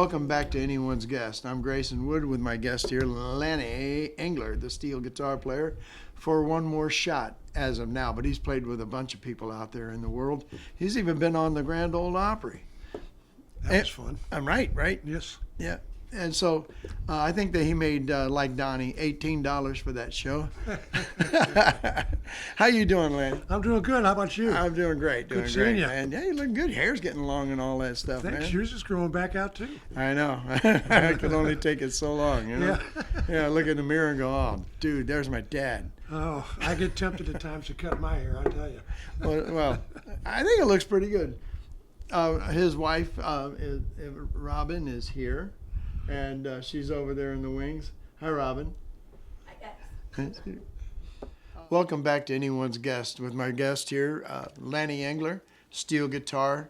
welcome back to Anyone's Guest. I'm Grayson Wood with my guest here, Lanny Engler, the steel guitar player, for one more shot as of now. But he's played with a bunch of people out there in the world. He's even been on the Grand Ole Opry. That was fun. I'm right? Yes. Yeah. And so I think that he made, like Donnie, $18 for that show. How you doing, Lanny? I'm doing good. How about you? I'm doing great. Good seeing you. Man. Yeah, you look good. Hair's getting long and all that stuff, Thanks. man. Yours is growing back out, too. I know. I can only take it so long, you know? Yeah, look in the mirror and go, oh, dude, there's my dad. Oh, I get tempted at times to cut my hair, I tell you. Well, I think it looks pretty good. His wife, Robin, is here, and she's over there in the wings. Hi, Robin. Hi, guys. Welcome back to Anyone's Guest with my guest here, Lanny Engler, steel guitar.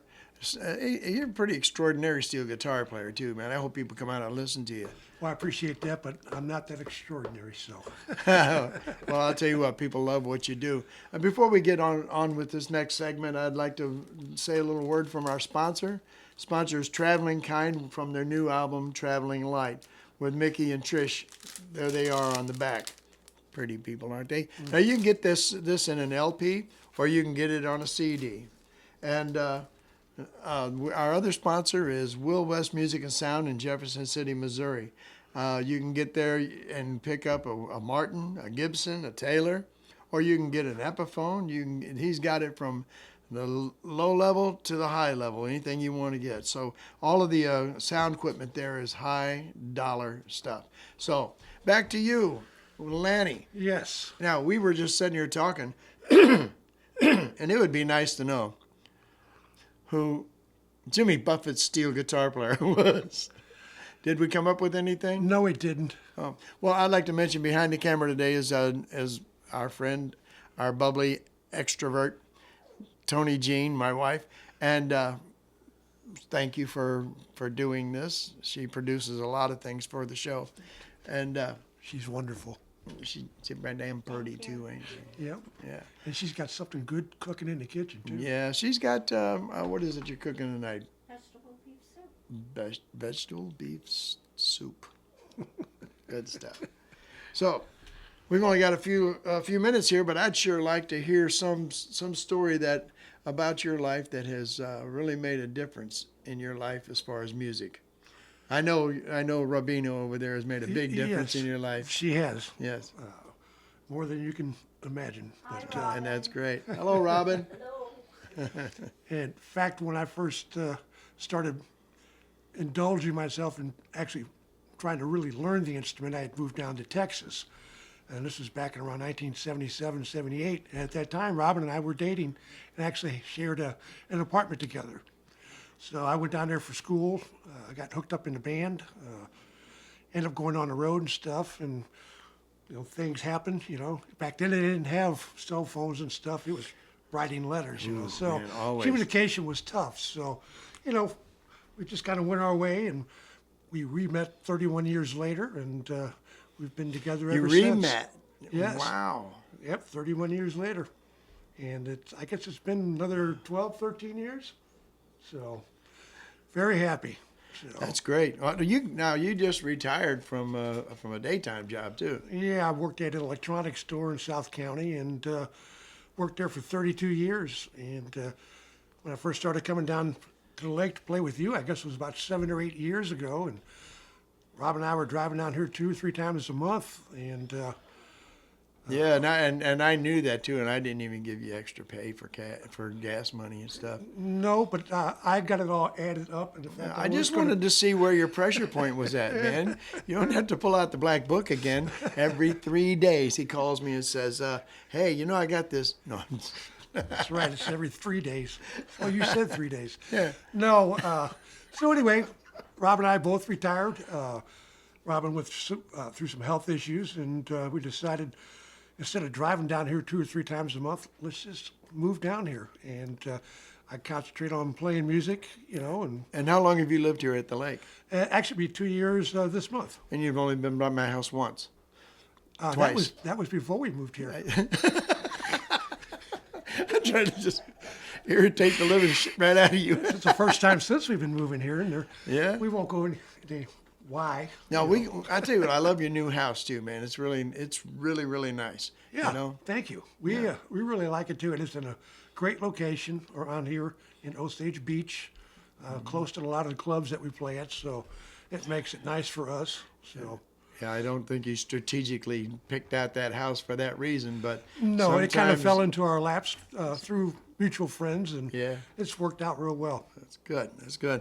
You're a pretty extraordinary steel guitar player, too, man. I hope people come out and listen to you. Well, I appreciate that, but I'm not that extraordinary, so. Well, I'll tell you what, people love what you do. Before we get on with this next segment, I'd like to say a little word from our sponsor. Sponsor is Traveling Kind from their new album, Traveling Light, with Mickey and Trish. There they are on the back. Pretty people, aren't they? Now, you can get this in an LP, or you can get it on a CD. And our other sponsor is Will West Music and Sound in Jefferson City, Missouri. You can get there and pick up a Martin, a Gibson, a Taylor, or you can get an Epiphone. He's got it from the low level to the high level, anything you want to get. So all of the sound equipment there is high dollar stuff. So back to you, Lanny. Yes. Now, we were just sitting here talking, and it would be nice to know who Jimmy Buffett's steel guitar player was. Did we come up with anything? No, it didn't. Oh. Well, I'd like to mention behind the camera today is our friend, our bubbly extrovert, Toni Jean, my wife. And thank you for doing this. She produces a lot of things for the show. And She's wonderful. she's pretty damn pretty, too, ain't she? Yep. Yeah. And she's got something good cooking in the kitchen, too. Yeah, she's got, what is it you're cooking tonight? Vegetable beef soup. Vegetable beef soup. Good stuff. So, we've only got a few minutes here, but I'd sure like to hear some story about your life that has really made a difference in your life as far as music. I know Robino over there has made a big difference in your life. She has. Yes. More than you can imagine. But, And that's great. Hello, Robin. Hello. in fact, when I first started indulging myself in actually trying to really learn the instrument, I had moved down to Texas. And this was back in around 1977, 78. And at that time, Robin and I were dating and actually shared an apartment together. So I went down there for school. I got hooked up in the band. Ended up going on the road and stuff. And, things happened, Back then they didn't have cell phones and stuff. It was writing letters, So man, always. communication was tough. So, we just kind of went our way. And we re-met 31 years later. And we've been together ever since. You re-met? Yes. Wow. Yep, 31 years later. And I guess it's been another 12, 13 years. So, very happy. So, That's great. You just retired from a daytime job too. yeah, I worked at an electronics store in South County and worked there for 32 years. And when I first started coming down to the lake to play with you, I guess it was about 7 or 8 years ago. And Rob and I were driving down here 2 or 3 times a month. And Yeah, and I knew that too, and I didn't even give you extra pay for gas money and stuff. no, but I got it all added up. And in fact, I just wanted to see where your pressure point was at, man. You don't have to pull out the black book again. Every 3 days he calls me and says, hey, I got this. No. That's right. It's every 3 days. Oh, you said 3 days. Yeah. No. So anyway, Rob and I both retired. Robin went through some health issues, and we decided instead of driving down here 2 or 3 times a month, let's just move down here. And I concentrate on playing music, And And how long have you lived here at the lake? actually, be 2 years this month. And you've only been by my house once. Twice. That was before we moved here. I'm trying to just. irritate the living shit right out of you. It's the first time since we've been moving here, and Yeah? we won't go into why. No, I tell you what, I love your new house too, man. It's really, really nice. Yeah, You know? thank you. We really like it too. It is in a great location around here in Osage Beach, close to a lot of the clubs that we play at. So it makes it nice for us. So Yeah, I don't think you strategically picked out that house for that reason, but no, it kind of sometimes- fell into our laps through mutual friends, and Yeah. it's worked out real well. That's good. That's good.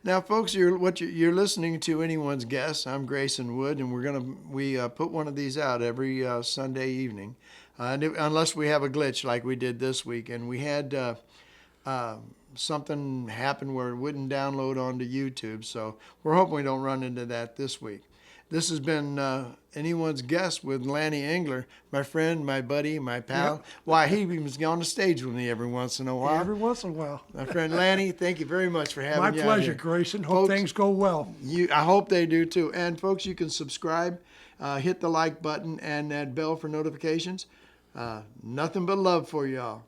Now, folks, you're listening to Anyone's Guess. I'm Grayson Wood, and we put one of these out every Sunday evening, unless we have a glitch like we did this week, and we had something happen where it wouldn't download onto YouTube. So we're hoping we don't run into that this week. This has been Anyone's Guess with Lanny Engler, my friend, my buddy, my pal. Yep. Why, he even on the stage with me every once in a while. Every once in a while. My friend Lanny, thank you very much for having My me out pleasure, here. Grayson. Hope Folks, things go well. I hope they do too. And folks, you can subscribe, hit the like button, and that bell for notifications. Nothing but love for y'all.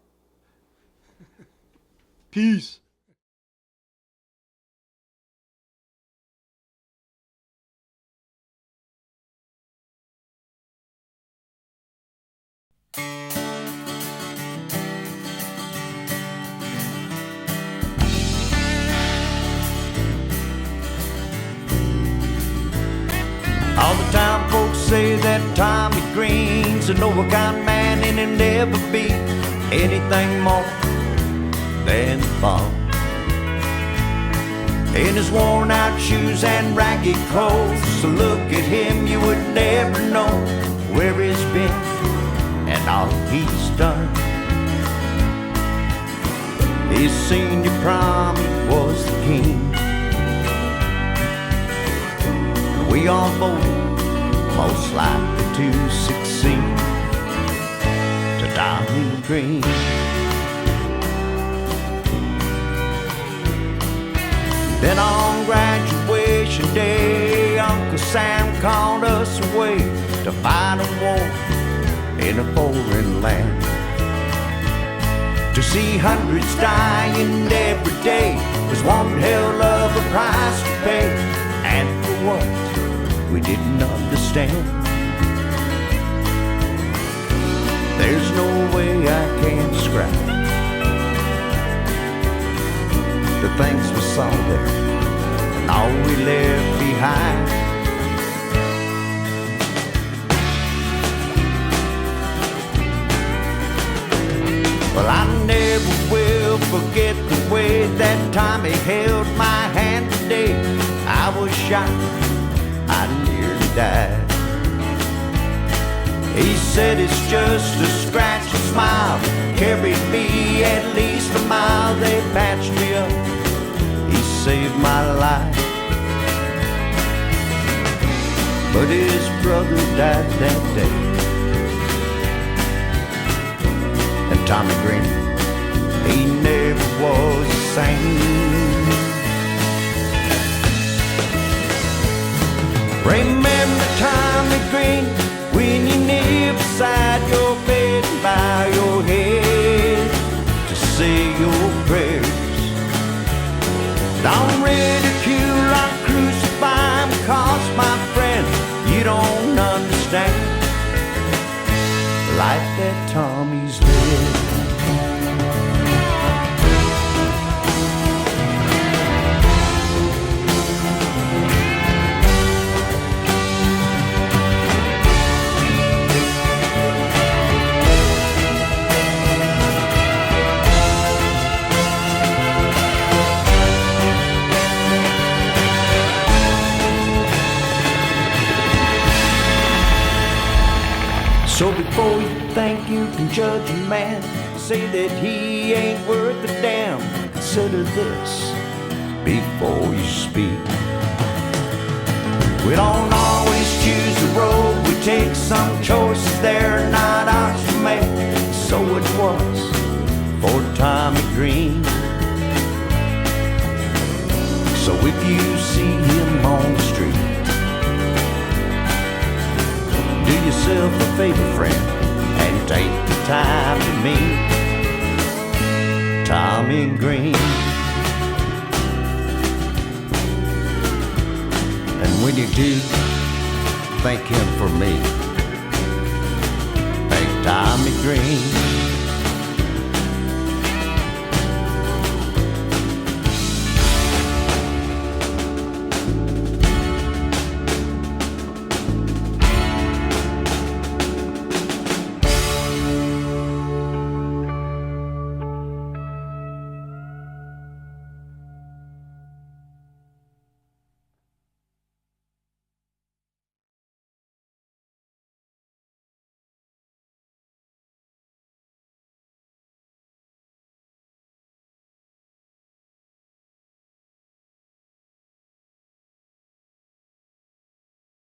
Peace. All the time folks say that Tommy Green's an overcome man, and he'll never be anything more than fun. In his worn out shoes and ragged clothes, so look at him, you would never know where he's been and all he's done. His senior prom, he was the king. We all voted most likely to succeed to Tommy Green. Then on graduation day, Uncle Sam called us away to fight a war in a foreign land. To see hundreds dying every day was one hell of a price to pay, and for what we didn't understand. There's no way I can describe the things we saw there and all we left behind. Well, I never will forget the way that Tommy held my hand today. I was shocked, I nearly died. He said it's just a scratch, a smile, carried me at least a mile. They patched me up, he saved my life. But his brother died that day, and Tommy Green, he never was the same. Remember Tommy Green, when you kneel beside your bed and bow your head to say your prayers. Don't ridicule or crucify me, 'cause my friend, you don't understand the life that Tommy's lived. So before you think you can judge a man, say that he ain't worth a damn, consider this before you speak. We don't always choose the road, we take some choices that are not ours to make. So it was for Tommy Green. So if you see him on the street, do yourself a favor, friend, and take the time to meet Tommy Green. And when you do, thank him for me. Thank Tommy Green.